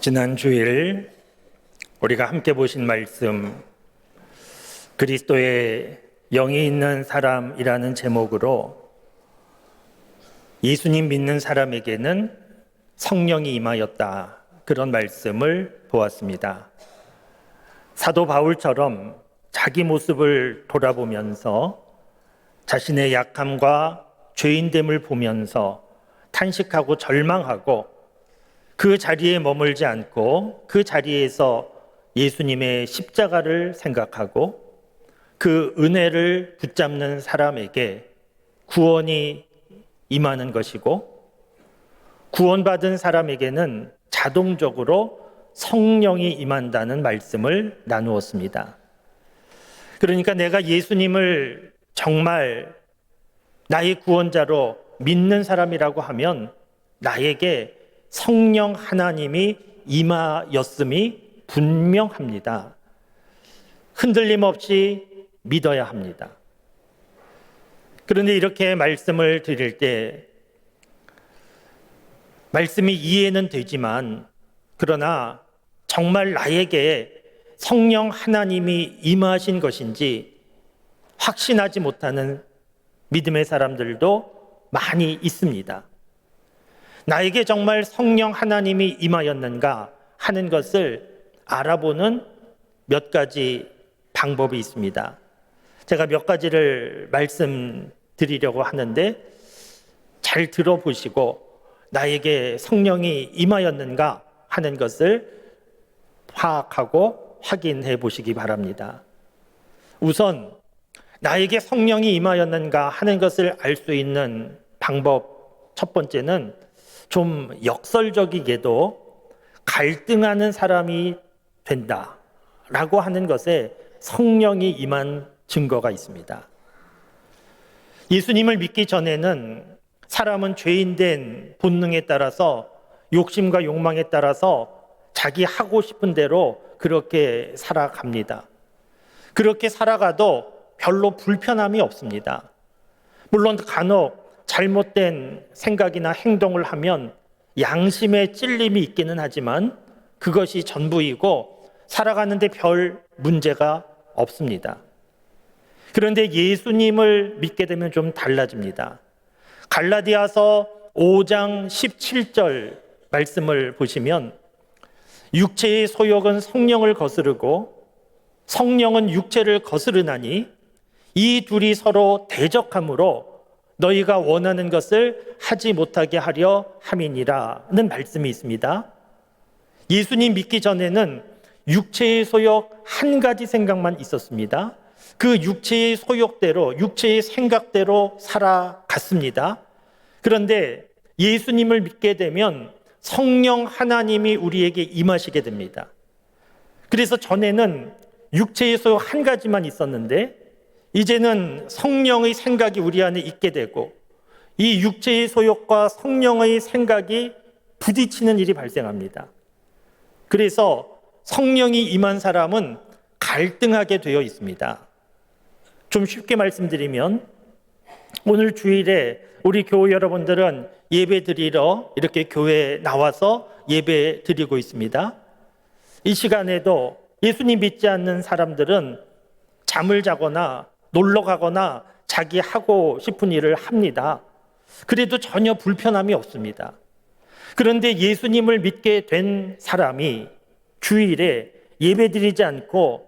지난 주일 우리가 함께 보신 말씀, 그리스도의 영이 있는 사람이라는 제목으로 예수님 믿는 사람에게는 성령이 임하였다, 그런 말씀을 보았습니다. 사도 바울처럼 자기 모습을 돌아보면서 자신의 약함과 죄인됨을 보면서 탄식하고 절망하고 그 자리에 머물지 않고 그 자리에서 예수님의 십자가를 생각하고 그 은혜를 붙잡는 사람에게 구원이 임하는 것이고, 구원받은 사람에게는 자동적으로 성령이 임한다는 말씀을 나누었습니다. 그러니까 내가 예수님을 정말 나의 구원자로 믿는 사람이라고 하면 나에게 성령 하나님이 임하였음이 분명합니다. 흔들림 없이 믿어야 합니다. 그런데 이렇게 말씀을 드릴 때 말씀이 이해는 되지만, 그러나 정말 나에게 성령 하나님이 임하신 것인지 확신하지 못하는 믿음의 사람들도 많이 있습니다. 나에게 정말 성령 하나님이 임하였는가 하는 것을 알아보는 몇 가지 방법이 있습니다. 제가 몇 가지를 말씀드리려고 하는데 잘 들어보시고 나에게 성령이 임하였는가 하는 것을 파악하고 확인해 보시기 바랍니다. 우선 나에게 성령이 임하였는가 하는 것을 알 수 있는 방법 첫 번째는 좀 역설적이게도 갈등하는 사람이 된다라고 하는 것에 성령이 임한 증거가 있습니다. 예수님을 믿기 전에는 사람은 죄인된 본능에 따라서, 욕심과 욕망에 따라서 자기 하고 싶은 대로 그렇게 살아갑니다. 그렇게 살아가도 별로 불편함이 없습니다. 물론 간혹 잘못된 생각이나 행동을 하면 양심의 찔림이 있기는 하지만 그것이 전부이고 살아가는데 별 문제가 없습니다. 그런데 예수님을 믿게 되면 좀 달라집니다. 갈라디아서 5장 17절 말씀을 보시면 육체의 소욕은 성령을 거스르고 성령은 육체를 거스르나니 이 둘이 서로 대적하므로 너희가 원하는 것을 하지 못하게 하려 함이니라는 말씀이 있습니다. 예수님 믿기 전에는 육체의 소욕 한 가지 생각만 있었습니다. 그 육체의 소욕대로, 육체의 생각대로 살아갔습니다. 그런데 예수님을 믿게 되면 성령 하나님이 우리에게 임하시게 됩니다. 그래서 전에는 육체의 소욕 한 가지만 있었는데 이제는 성령의 생각이 우리 안에 있게 되고 이 육체의 소욕과 성령의 생각이 부딪히는 일이 발생합니다. 그래서 성령이 임한 사람은 갈등하게 되어 있습니다. 좀 쉽게 말씀드리면 오늘 주일에 우리 교회 여러분들은 예배 드리러 이렇게 교회에 나와서 예배 드리고 있습니다. 이 시간에도 예수님 믿지 않는 사람들은 잠을 자거나 놀러 가거나 자기 하고 싶은 일을 합니다. 그래도 전혀 불편함이 없습니다. 그런데 예수님을 믿게 된 사람이 주일에 예배 드리지 않고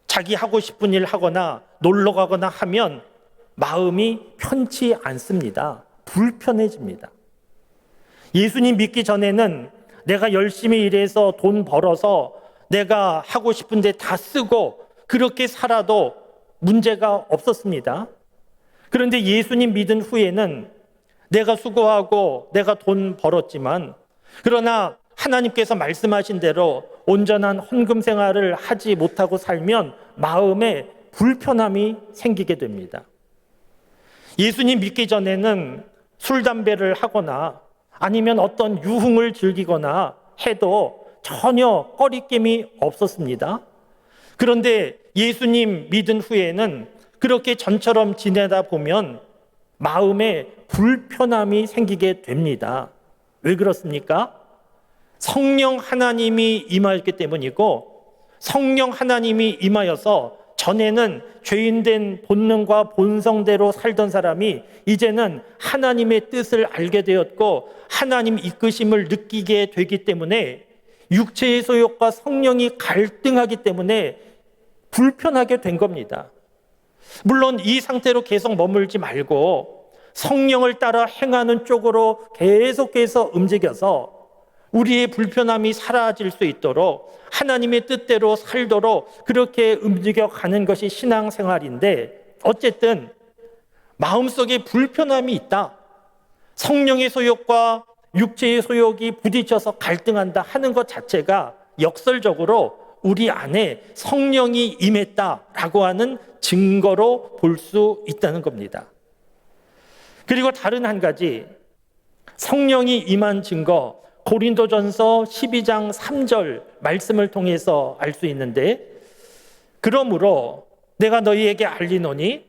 자기 하고 싶은 일 하거나 놀러 가거나 하면 마음이 편치 않습니다. 불편해집니다. 예수님 믿기 전에는 내가 열심히 일해서 돈 벌어서 내가 하고 싶은 데 다 쓰고 그렇게 살아도 문제가 없었습니다. 그런데 예수님 믿은 후에는 내가 수고하고 내가 돈 벌었지만, 그러나 하나님께서 말씀하신 대로 온전한 헌금 생활을 하지 못하고 살면 마음에 불편함이 생기게 됩니다. 예수님 믿기 전에는 술, 담배를 하거나 아니면 어떤 유흥을 즐기거나 해도 전혀 꺼리낌이 없었습니다. 그런데 예수님 믿은 후에는 그렇게 전처럼 지내다 보면 마음에 불편함이 생기게 됩니다. 왜 그렇습니까? 성령 하나님이 임하였기 때문이고, 성령 하나님이 임하여서 전에는 죄인된 본능과 본성대로 살던 사람이 이제는 하나님의 뜻을 알게 되었고 하나님 이끄심을 느끼게 되기 때문에 육체의 소욕과 성령이 갈등하기 때문에 불편하게 된 겁니다. 물론 이 상태로 계속 머물지 말고 성령을 따라 행하는 쪽으로 계속해서 움직여서 우리의 불편함이 사라질 수 있도록 하나님의 뜻대로 살도록 그렇게 움직여가는 것이 신앙생활인데, 어쨌든 마음속에 불편함이 있다, 성령의 소욕과 육체의 소욕이 부딪혀서 갈등한다 하는 것 자체가 역설적으로 우리 안에 성령이 임했다라고 하는 증거로 볼 수 있다는 겁니다. 그리고 다른 한 가지, 성령이 임한 증거, 고린도전서 12장 3절 말씀을 통해서 알 수 있는데, 그러므로 내가 너희에게 알리노니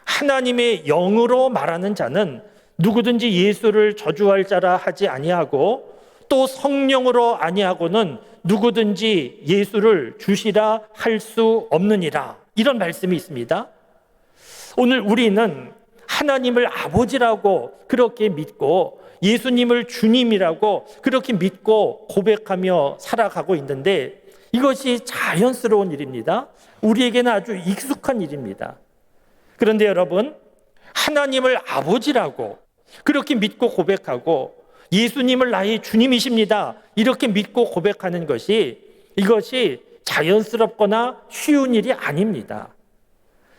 하나님의 영으로 말하는 자는 누구든지 예수를 저주할 자라 하지 아니하고 또 성령으로 아니하고는 누구든지 예수를 주시라 할 수 없느니라. 이런 말씀이 있습니다. 오늘 우리는 하나님을 아버지라고 그렇게 믿고 예수님을 주님이라고 그렇게 믿고 고백하며 살아가고 있는데, 이것이 자연스러운 일입니다. 우리에게는 아주 익숙한 일입니다. 그런데 여러분, 하나님을 아버지라고 그렇게 믿고 고백하고 예수님을 나의 주님이십니다 이렇게 믿고 고백하는 것이, 이것이 자연스럽거나 쉬운 일이 아닙니다.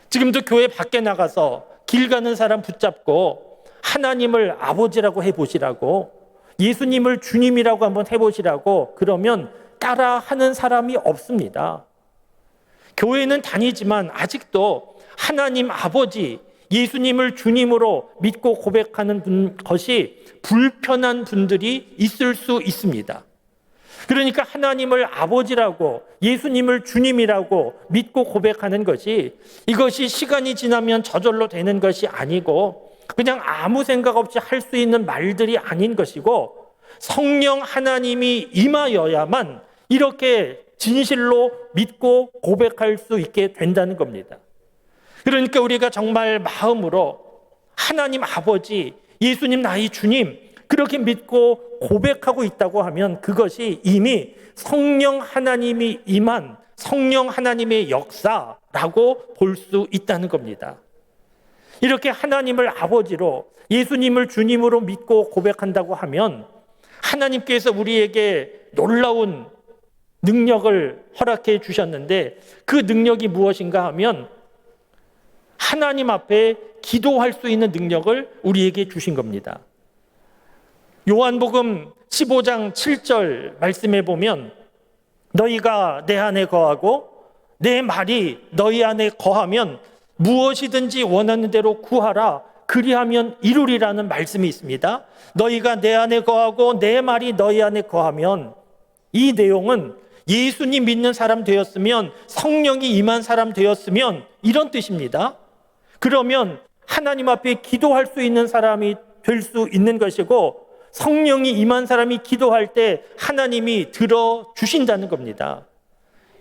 지금도 교회 밖에 나가서 길 가는 사람 붙잡고 하나님을 아버지라고 해보시라고, 예수님을 주님이라고 한번 해보시라고 그러면 따라하는 사람이 없습니다. 교회는 다니지만 아직도 하나님 아버지, 예수님을 주님으로 믿고 고백하는 것이 불편한 분들이 있을 수 있습니다. 그러니까 하나님을 아버지라고 예수님을 주님이라고 믿고 고백하는 것이, 이것이 시간이 지나면 저절로 되는 것이 아니고 그냥 아무 생각 없이 할 수 있는 말들이 아닌 것이고, 성령 하나님이 임하여야만 이렇게 진실로 믿고 고백할 수 있게 된다는 겁니다. 그러니까 우리가 정말 마음으로 하나님 아버지, 예수님 나의 주님 그렇게 믿고 고백하고 있다고 하면 그것이 이미 성령 하나님이 임한 성령 하나님의 역사라고 볼 수 있다는 겁니다. 이렇게 하나님을 아버지로 예수님을 주님으로 믿고 고백한다고 하면 하나님께서 우리에게 놀라운 능력을 허락해 주셨는데, 그 능력이 무엇인가 하면 하나님 앞에 기도할 수 있는 능력을 우리에게 주신 겁니다. 요한복음 15장 7절 말씀에 보면, 너희가 내 안에 거하고 내 말이 너희 안에 거하면 무엇이든지 원하는 대로 구하라 그리하면 이루리라는 말씀이 있습니다. 너희가 내 안에 거하고 내 말이 너희 안에 거하면, 이 내용은 예수님 믿는 사람 되었으면, 성령이 임한 사람 되었으면 이런 뜻입니다. 그러면 하나님 앞에 기도할 수 있는 사람이 될 수 있는 것이고, 성령이 임한 사람이 기도할 때 하나님이 들어주신다는 겁니다.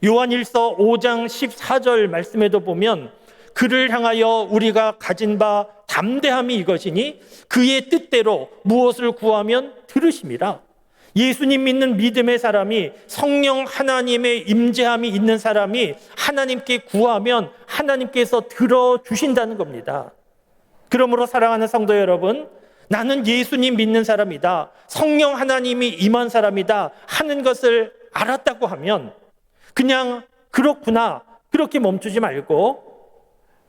요한일서 5장 14절 말씀에도 보면, 그를 향하여 우리가 가진 바 담대함이 이것이니 그의 뜻대로 무엇을 구하면 들으심이라. 예수님 믿는 믿음의 사람이, 성령 하나님의 임재함이 있는 사람이 하나님께 구하면 하나님께서 들어주신다는 겁니다. 그러므로 사랑하는 성도 여러분, 나는 예수님 믿는 사람이다, 성령 하나님이 임한 사람이다 하는 것을 알았다고 하면 그냥 그렇구나 그렇게 멈추지 말고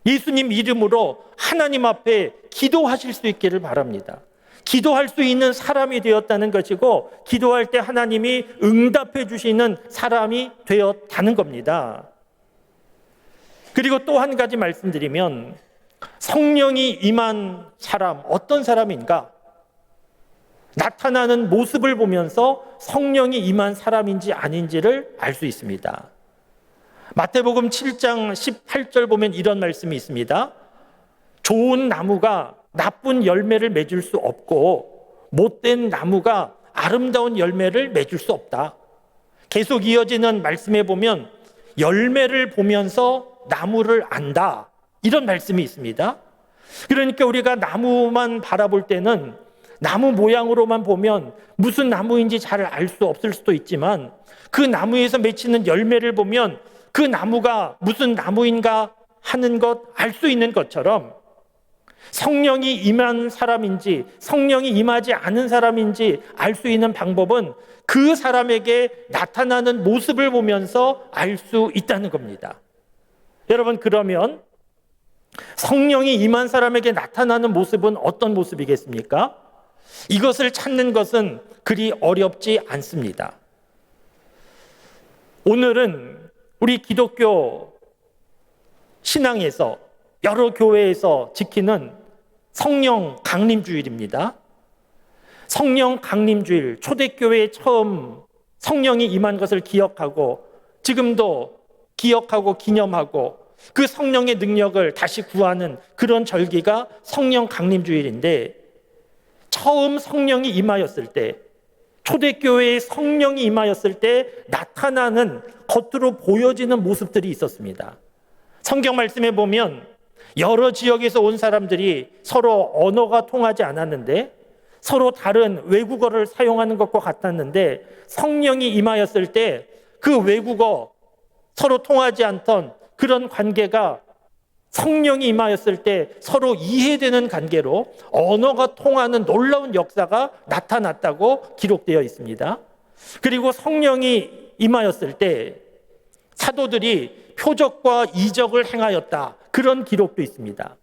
예수님 이름으로 하나님 앞에 기도하실 수 있기를 바랍니다. 기도할 수 있는 사람이 되었다는 것이고, 기도할 때 하나님이 응답해 주시는 사람이 되었다는 겁니다. 그리고 또 한 가지 말씀드리면, 성령이 임한 사람, 어떤 사람인가? 나타나는 모습을 보면서 성령이 임한 사람인지 아닌지를 알 수 있습니다. 마태복음 7장 18절 보면 이런 말씀이 있습니다. 좋은 나무가 나쁜 열매를 맺을 수 없고 못된 나무가 아름다운 열매를 맺을 수 없다. 계속 이어지는 말씀에 보면 열매를 보면서 나무를 안다, 이런 말씀이 있습니다. 그러니까 우리가 나무만 바라볼 때는 나무 모양으로만 보면 무슨 나무인지 잘 알 수 없을 수도 있지만, 그 나무에서 맺히는 열매를 보면 그 나무가 무슨 나무인가 하는 것 알 수 있는 것처럼, 성령이 임한 사람인지 성령이 임하지 않은 사람인지 알 수 있는 방법은 그 사람에게 나타나는 모습을 보면서 알 수 있다는 겁니다. 여러분, 그러면 성령이 임한 사람에게 나타나는 모습은 어떤 모습이겠습니까? 이것을 찾는 것은 그리 어렵지 않습니다. 오늘은 우리 기독교 신앙에서 여러 교회에서 지키는 성령 강림주일입니다. 성령 강림주일, 초대교회에 처음 성령이 임한 것을 기억하고 지금도 기억하고 기념하고 그 성령의 능력을 다시 구하는 그런 절기가 성령 강림주일인데, 처음 성령이 임하였을 때, 초대교회에 성령이 임하였을 때 나타나는, 겉으로 보여지는 모습들이 있었습니다. 성경 말씀에 보면 여러 지역에서 온 사람들이 서로 언어가 통하지 않았는데, 서로 다른 외국어를 사용하는 것과 같았는데, 성령이 임하였을 때 그 외국어, 서로 통하지 않던 그런 관계가 성령이 임하였을 때 서로 이해되는 관계로 언어가 통하는 놀라운 역사가 나타났다고 기록되어 있습니다. 그리고 성령이 임하였을 때 사도들이 표적과 이적을 행하였다, 그런 기록도 있습니다.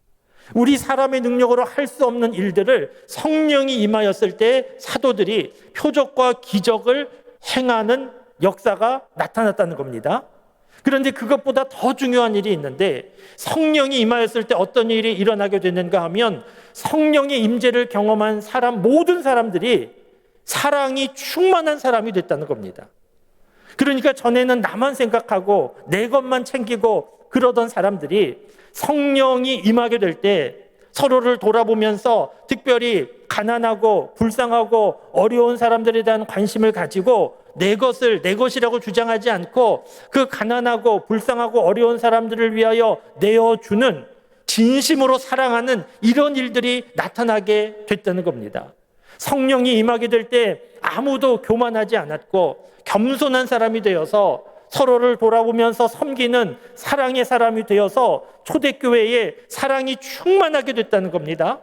우리 사람의 능력으로 할 수 없는 일들을 성령이 임하였을 때 사도들이 표적과 기적을 행하는 역사가 나타났다는 겁니다. 그런데 그것보다 더 중요한 일이 있는데, 성령이 임하였을 때 어떤 일이 일어나게 됐는가 하면, 성령의 임재를 경험한 사람, 모든 사람들이 사랑이 충만한 사람이 됐다는 겁니다. 그러니까 전에는 나만 생각하고 내 것만 챙기고 그러던 사람들이 성령이 임하게 될 때 서로를 돌아보면서 특별히 가난하고 불쌍하고 어려운 사람들에 대한 관심을 가지고 내 것을 내 것이라고 주장하지 않고 그 가난하고 불쌍하고 어려운 사람들을 위하여 내어주는, 진심으로 사랑하는 이런 일들이 나타나게 됐다는 겁니다. 성령이 임하게 될 때 아무도 교만하지 않았고 겸손한 사람이 되어서 서로를 돌아보면서 섬기는 사랑의 사람이 되어서 초대교회에 사랑이 충만하게 됐다는 겁니다.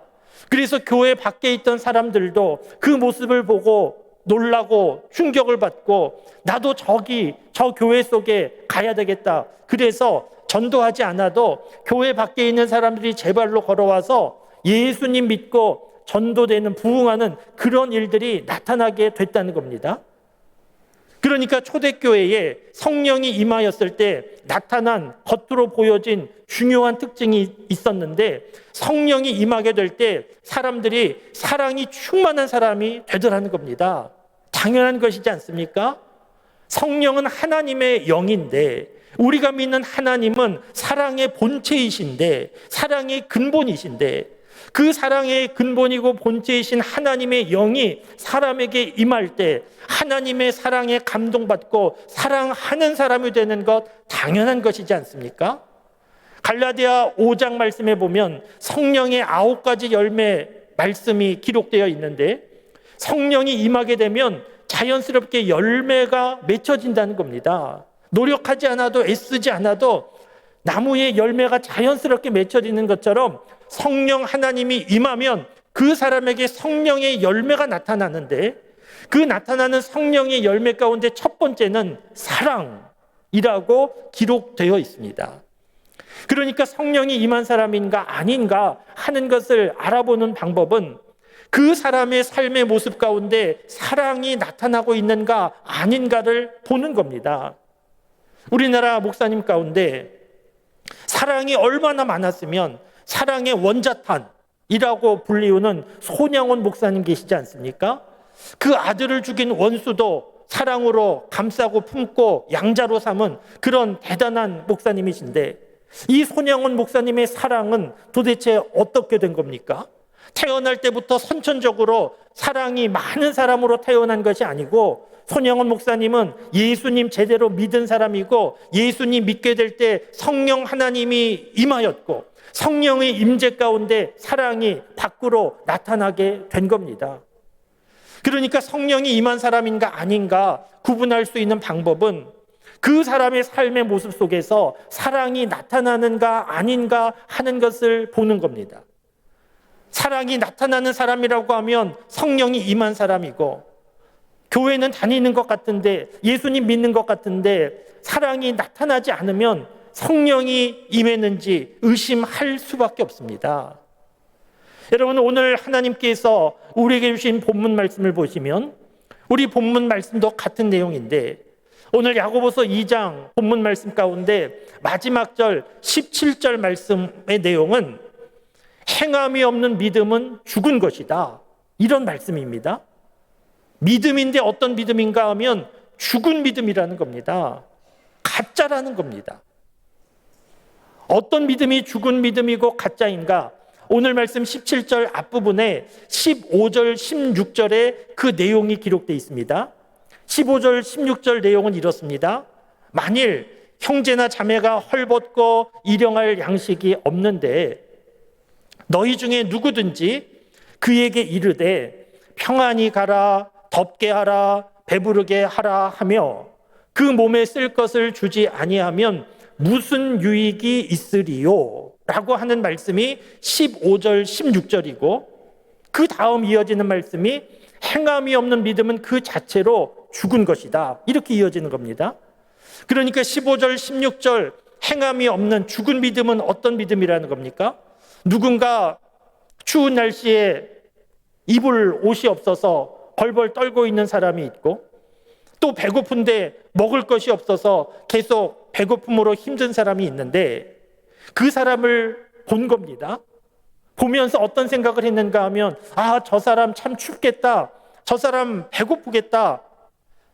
그래서 교회 밖에 있던 사람들도 그 모습을 보고 놀라고 충격을 받고, 나도 저 교회 속에 가야 되겠다. 그래서 전도하지 않아도 교회 밖에 있는 사람들이 제 발로 걸어와서 예수님 믿고 전도되는, 부흥하는 그런 일들이 나타나게 됐다는 겁니다. 그러니까 초대교회에 성령이 임하였을 때 나타난, 겉으로 보여진 중요한 특징이 있었는데, 성령이 임하게 될 때 사람들이 사랑이 충만한 사람이 되더라는 겁니다. 당연한 것이지 않습니까? 성령은 하나님의 영인데, 우리가 믿는 하나님은 사랑의 본체이신데, 사랑의 근본이신데, 그 사랑의 근본이고 본체이신 하나님의 영이 사람에게 임할 때 하나님의 사랑에 감동받고 사랑하는 사람이 되는 것 당연한 것이지 않습니까? 갈라디아 5장 말씀에 보면 성령의 9가지 열매 말씀이 기록되어 있는데, 성령이 임하게 되면 자연스럽게 열매가 맺혀진다는 겁니다. 노력하지 않아도, 애쓰지 않아도 나무의 열매가 자연스럽게 맺혀지는 것처럼 성령 하나님이 임하면 그 사람에게 성령의 열매가 나타나는데, 그 나타나는 성령의 열매 가운데 첫 번째는 사랑이라고 기록되어 있습니다. 그러니까 성령이 임한 사람인가 아닌가 하는 것을 알아보는 방법은 그 사람의 삶의 모습 가운데 사랑이 나타나고 있는가 아닌가를 보는 겁니다. 우리나라 목사님 가운데 사랑이 얼마나 많았으면 사랑의 원자탄이라고 불리우는 손양원 목사님 계시지 않습니까? 그 아들을 죽인 원수도 사랑으로 감싸고 품고 양자로 삼은 그런 대단한 목사님이신데, 이 손양원 목사님의 사랑은 도대체 어떻게 된 겁니까? 태어날 때부터 선천적으로 사랑이 많은 사람으로 태어난 것이 아니고, 손영원 목사님은 예수님 제대로 믿은 사람이고, 예수님 믿게 될 때 성령 하나님이 임하였고, 성령의 임재 가운데 사랑이 밖으로 나타나게 된 겁니다. 그러니까 성령이 임한 사람인가 아닌가 구분할 수 있는 방법은 그 사람의 삶의 모습 속에서 사랑이 나타나는가 아닌가 하는 것을 보는 겁니다. 사랑이 나타나는 사람이라고 하면 성령이 임한 사람이고, 교회는 다니는 것 같은데, 예수님 믿는 것 같은데 사랑이 나타나지 않으면 성령이 임했는지 의심할 수밖에 없습니다. 여러분, 오늘 하나님께서 우리에게 주신 본문 말씀을 보시면 우리 본문 말씀도 같은 내용인데, 오늘 야고보서 2장 본문 말씀 가운데 마지막 절 17절 말씀의 내용은 행함이 없는 믿음은 죽은 것이다, 이런 말씀입니다. 믿음인데 어떤 믿음인가 하면 죽은 믿음이라는 겁니다. 가짜라는 겁니다. 어떤 믿음이 죽은 믿음이고 가짜인가? 오늘 말씀 17절 앞부분에 15절, 16절에 그 내용이 기록되어 있습니다. 15절, 16절 내용은 이렇습니다. 만일 형제나 자매가 헐벗고 일용할 양식이 없는데 너희 중에 누구든지 그에게 이르되 평안히 가라, 덥게 하라, 배부르게 하라 하며 그 몸에 쓸 것을 주지 아니하면 무슨 유익이 있으리요? 라고 하는 말씀이 15절, 16절이고, 그 다음 이어지는 말씀이 행함이 없는 믿음은 그 자체로 죽은 것이다, 이렇게 이어지는 겁니다. 그러니까 15절, 16절 행함이 없는 죽은 믿음은 어떤 믿음이라는 겁니까? 누군가 추운 날씨에 입을 옷이 없어서 벌벌 떨고 있는 사람이 있고, 또 배고픈데 먹을 것이 없어서 계속 배고픔으로 힘든 사람이 있는데, 그 사람을 본 겁니다. 보면서 어떤 생각을 했는가 하면, 저 사람 참 춥겠다, 저 사람 배고프겠다,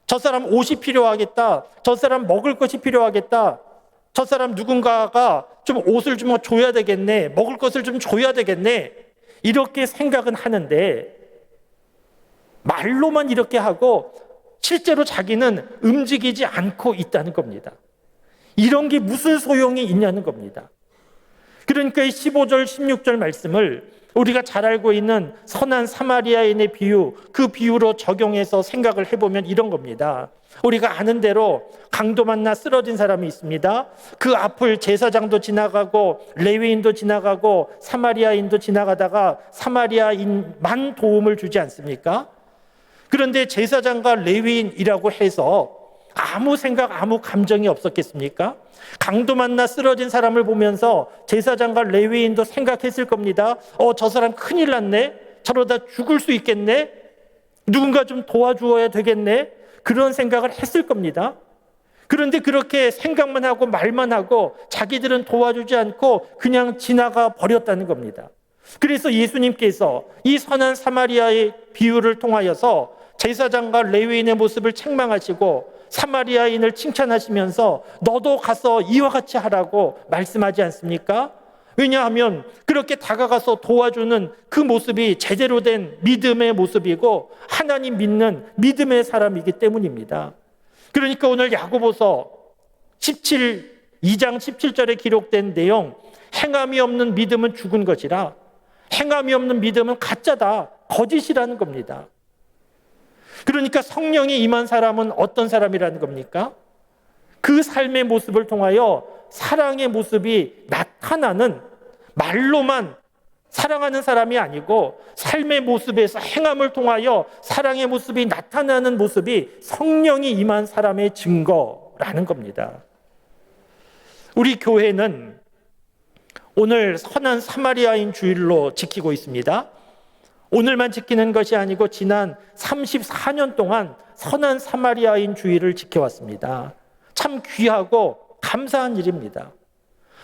저 사람 옷이 필요하겠다, 저 사람 먹을 것이 필요하겠다, 저 사람 누군가가 좀 옷을 좀 줘야 되겠네, 먹을 것을 좀 줘야 되겠네, 이렇게 생각은 하는데 말로만 이렇게 하고 실제로 자기는 움직이지 않고 있다는 겁니다. 이런 게 무슨 소용이 있냐는 겁니다. 그러니까 15절, 16절 말씀을 우리가 잘 알고 있는 선한 사마리아인의 비유, 그 비유로 적용해서 생각을 해보면 이런 겁니다. 우리가 아는 대로 강도 만나 쓰러진 사람이 있습니다. 그 앞을 제사장도 지나가고 레위인도 지나가고 사마리아인도 지나가다가 사마리아인만 도움을 주지 않습니까? 그런데 제사장과 레위인이라고 해서 아무 생각, 아무 감정이 없었겠습니까? 강도 만나 쓰러진 사람을 보면서 제사장과 레위인도 생각했을 겁니다. 저 사람 큰일 났네, 저러다 죽을 수 있겠네, 누군가 좀 도와주어야 되겠네, 그런 생각을 했을 겁니다. 그런데 그렇게 생각만 하고 말만 하고 자기들은 도와주지 않고 그냥 지나가 버렸다는 겁니다. 그래서 예수님께서 이 선한 사마리아의 비유를 통하여서 제사장과 레위인의 모습을 책망하시고 사마리아인을 칭찬하시면서 너도 가서 이와 같이 하라고 말씀하지 않습니까? 왜냐하면 그렇게 다가가서 도와주는 그 모습이 제대로 된 믿음의 모습이고 하나님 믿는 믿음의 사람이기 때문입니다. 그러니까 오늘 야고보서 2장 17절에 기록된 내용, 행함이 없는 믿음은 죽은 것이라, 행함이 없는 믿음은 가짜다, 거짓이라는 겁니다. 그러니까 성령이 임한 사람은 어떤 사람이라는 겁니까? 그 삶의 모습을 통하여 사랑의 모습이 나타나는, 말로만 사랑하는 사람이 아니고 삶의 모습에서 행함을 통하여 사랑의 모습이 나타나는 모습이 성령이 임한 사람의 증거라는 겁니다. 우리 교회는 오늘 선한 사마리아인 주일로 지키고 있습니다. 오늘만 지키는 것이 아니고 지난 34년 동안 선한 사마리아인 주일을 지켜왔습니다. 참 귀하고 감사한 일입니다.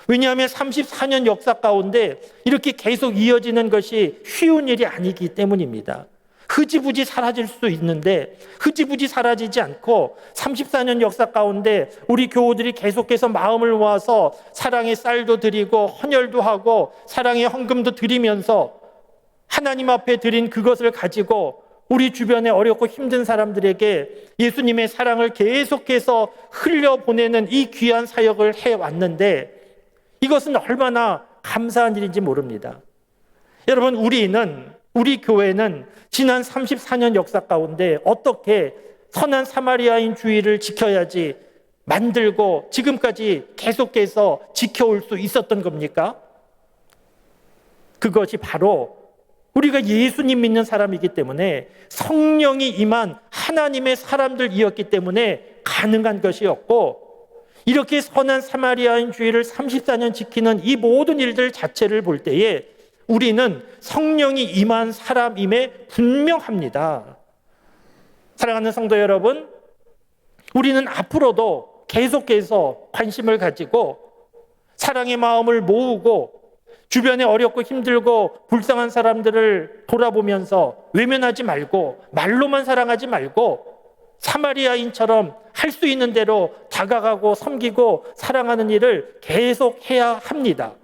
왜냐하면 34년 역사 가운데 이렇게 계속 이어지는 것이 쉬운 일이 아니기 때문입니다. 흐지부지 사라질 수 있는데 흐지부지 사라지지 않고 34년 역사 가운데 우리 교우들이 계속해서 마음을 모아서 사랑의 쌀도 드리고 헌혈도 하고 사랑의 헌금도 드리면서 하나님 앞에 드린 그것을 가지고 우리 주변에 어렵고 힘든 사람들에게 예수님의 사랑을 계속해서 흘려보내는 이 귀한 사역을 해왔는데 이것은 얼마나 감사한 일인지 모릅니다. 여러분, 우리 교회는 지난 34년 역사 가운데 어떻게 선한 사마리아인 주의를 지켜야지 만들고 지금까지 계속해서 지켜올 수 있었던 겁니까? 그것이 바로 우리가 예수님 믿는 사람이기 때문에 성령이 임한 하나님의 사람들이었기 때문에 가능한 것이었고, 이렇게 선한 사마리아인 주의를 34년 지키는 이 모든 일들 자체를 볼 때에 우리는 성령이 임한 사람임에 분명합니다. 사랑하는 성도 여러분, 우리는 앞으로도 계속해서 관심을 가지고 사랑의 마음을 모으고 주변에 어렵고 힘들고 불쌍한 사람들을 돌아보면서 외면하지 말고 말로만 사랑하지 말고 사마리아인처럼 할 수 있는 대로 다가가고 섬기고 사랑하는 일을 계속 해야 합니다.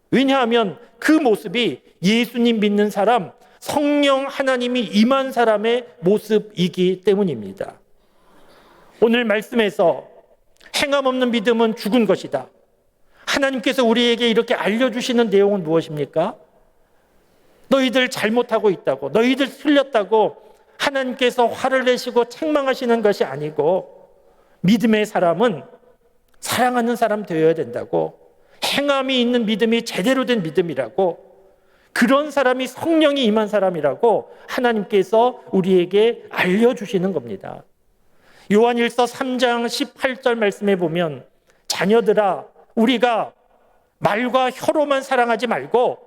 왜냐하면 그 모습이 예수님 믿는 사람, 성령 하나님이 임한 사람의 모습이기 때문입니다. 오늘 말씀에서 행함 없는 믿음은 죽은 것이다. 하나님께서 우리에게 이렇게 알려주시는 내용은 무엇입니까? 너희들 잘못하고 있다고, 너희들 틀렸다고 하나님께서 화를 내시고 책망하시는 것이 아니고, 믿음의 사람은 사랑하는 사람 되어야 된다고, 행함이 있는 믿음이 제대로 된 믿음이라고, 그런 사람이 성령이 임한 사람이라고 하나님께서 우리에게 알려주시는 겁니다. 요한일서 3장 18절 말씀에 보면, 자녀들아, 우리가 말과 혀로만 사랑하지 말고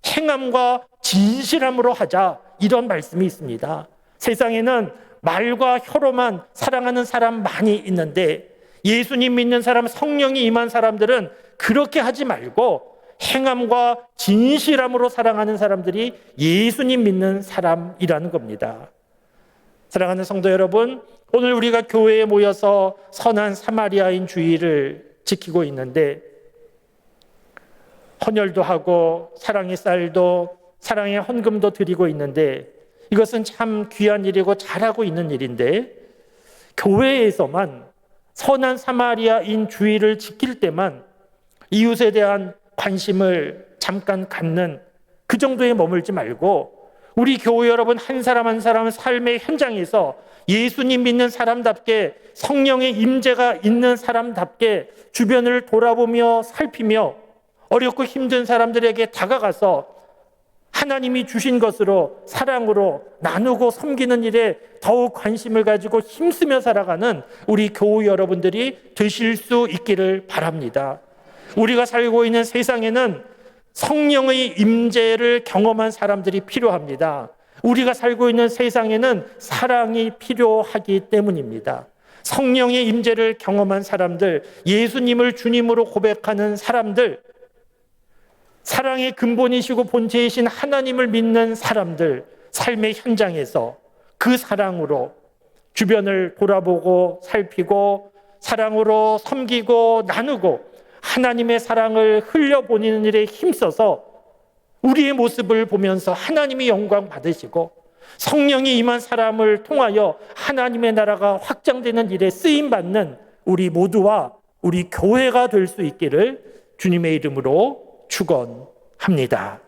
행함과 진실함으로 하자, 이런 말씀이 있습니다. 세상에는 말과 혀로만 사랑하는 사람 많이 있는데 예수님 믿는 사람, 성령이 임한 사람들은 그렇게 하지 말고 행함과 진실함으로 사랑하는 사람들이 예수님 믿는 사람이라는 겁니다. 사랑하는 성도 여러분, 오늘 우리가 교회에 모여서 선한 사마리아인 주의를 지키고 있는데 헌혈도 하고 사랑의 쌀도, 사랑의 헌금도 드리고 있는데 이것은 참 귀한 일이고 잘하고 있는 일인데, 교회에서만 선한 사마리아인 주의를 지킬 때만 이웃에 대한 관심을 잠깐 갖는 그 정도에 머물지 말고 우리 교회 여러분 한 사람 한 사람 삶의 현장에서 예수님 믿는 사람답게, 성령의 임재가 있는 사람답게 주변을 돌아보며 살피며 어렵고 힘든 사람들에게 다가가서 하나님이 주신 것으로, 사랑으로 나누고 섬기는 일에 더욱 관심을 가지고 힘쓰며 살아가는 우리 교우 여러분들이 되실 수 있기를 바랍니다. 우리가 살고 있는 세상에는 성령의 임재를 경험한 사람들이 필요합니다. 우리가 살고 있는 세상에는 사랑이 필요하기 때문입니다. 성령의 임재를 경험한 사람들, 예수님을 주님으로 고백하는 사람들, 사랑의 근본이시고 본체이신 하나님을 믿는 사람들, 삶의 현장에서 그 사랑으로 주변을 돌아보고 살피고 사랑으로 섬기고 나누고 하나님의 사랑을 흘려보내는 일에 힘써서 우리의 모습을 보면서 하나님이 영광 받으시고 성령이 임한 사람을 통하여 하나님의 나라가 확장되는 일에 쓰임받는 우리 모두와 우리 교회가 될 수 있기를 주님의 이름으로 축원합니다.